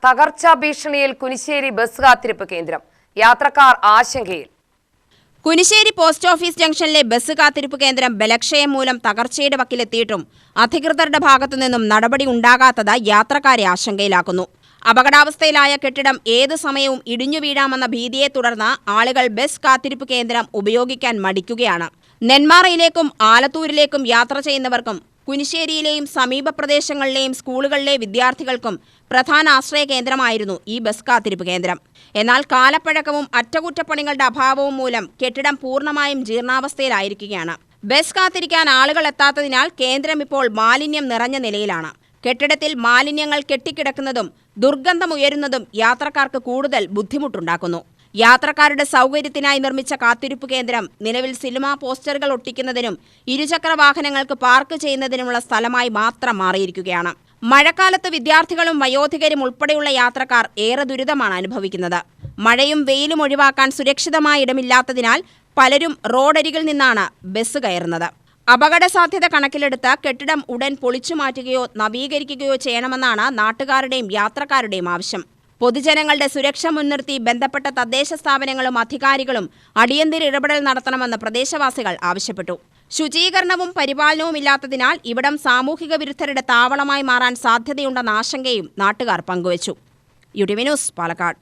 തകർച്ചാ ഭീഷണിയിൽ Kunissery bus കാത്തിരിപ്പ് കേന്ദ്രം. യാത്രക്കാർ ആശങ്കയിൽ. കുനിശ്ശേരി പോസ്റ്റ് ഓഫീസ് ജംഗ്ഷനിലെ ബസ് കാത്തിരിപ്പ് കേന്ദ്രം ബലക്ഷയം മൂലം തകർച്ചയുടെ വക്കിലെത്തിയിട്ടും അധികൃതരുടെ ഭാഗത്തുനിന്നും നടപടി ഉണ്ടാകാത്തത് യാത്രക്കാരെ ആശങ്കയിലാക്കുന്നു. അപകടാവസ്ഥയിലായ കെട്ടിടം ഏതു സമയവും ഇടിഞ്ഞു വീഴാമെന്ന ഭീതിയെ തുടർന്ന് ആളുകൾ ബസ് കാത്തിരിപ്പ് കേന്ദ്രം ഉപയോഗിക്കാൻ മടിക്കുകയാണ്. നെന്മാറയിലേക്കും ആലത്തൂരിലേക്കും യാത്ര ചെയ്യുന്നവർക്കും കുനിശ്ശേരിയിലെയും സമീപ പ്രദേശങ്ങളിലെയും സ്കൂളുകളിലെ വിദ്യാർത്ഥികൾക്കും പ്രധാന ആശ്രയ കേന്ദ്രമായിരുന്നു ഈ ബസ് കാത്തിരിപ്പ് കേന്ദ്രം. എന്നാൽ കാലപ്പഴക്കവും അറ്റകുറ്റപ്പണികളുടെ അഭാവവും മൂലം കെട്ടിടം പൂർണ്ണമായും ജീർണാവസ്ഥയിലായിരിക്കുകയാണ്. ബസ് കാത്തിരിക്കാൻ ആളുകൾ എത്താത്തതിനാൽ കേന്ദ്രം ഇപ്പോൾ മാലിന്യം നിറഞ്ഞ നിലയിലാണ്. കെട്ടിടത്തിൽ മാലിന്യങ്ങൾ കെട്ടിക്കിടക്കുന്നതും ദുർഗന്ധമുയരുന്നതും യാത്രക്കാർക്ക് കൂടുതൽ ബുദ്ധിമുട്ടുണ്ടാക്കുന്നു. യാത്രക്കാരുടെ സൗകര്യത്തിനായി നിർമ്മിച്ച കാത്തിരിപ്പ് കേന്ദ്രം നിലവിൽ സിനിമാ പോസ്റ്ററുകൾ ഒട്ടിക്കുന്നതിനും ഇരുചക്ര വാഹനങ്ങൾക്ക് പാർക്ക് ചെയ്യുന്നതിനുമുള്ള സ്ഥലമായി മാത്രം മാറിയിരിക്കുകയാണ്. മഴക്കാലത്ത് വിദ്യാർത്ഥികളും വയോധികരും ഉൾപ്പെടെയുള്ള യാത്രക്കാർ ഏറെ ദുരിതമാണ് അനുഭവിക്കുന്നത്. മഴയും വെയിലും ഒഴിവാക്കാൻ സുരക്ഷിതമായ ഇടമില്ലാത്തതിനാൽ പലരും റോഡരികിൽ നിന്നാണ് ബസ് കയറുന്നത്. അപകട സാധ്യത കണക്കിലെടുത്ത് കെട്ടിടം ഉടൻ പൊളിച്ചു മാറ്റുകയോ നവീകരിക്കുകയോ ചെയ്യണമെന്നാണ് നാട്ടുകാരുടെയും യാത്രക്കാരുടെയും ആവശ്യം. പൊതുജനങ്ങളുടെ സുരക്ഷ മുൻനിർത്തി ബന്ധപ്പെട്ട തദ്ദേശ സ്ഥാപനങ്ങളും അധികാരികളും അടിയന്തര ഇടപെടൽ നടത്തണമെന്ന് പ്രദേശവാസികൾ ആവശ്യപ്പെട്ടു. ശുചീകരണവും പരിപാലനവും ഇല്ലാത്തതിനാൽ ഇവിടം സാമൂഹിക വിരുദ്ധരുടെ താവളമായി മാറാൻ സാധ്യതയുണ്ടെന്ന ആശങ്കയും നാട്ടുകാർ പങ്കുവച്ചു. UTV news, Palakkad.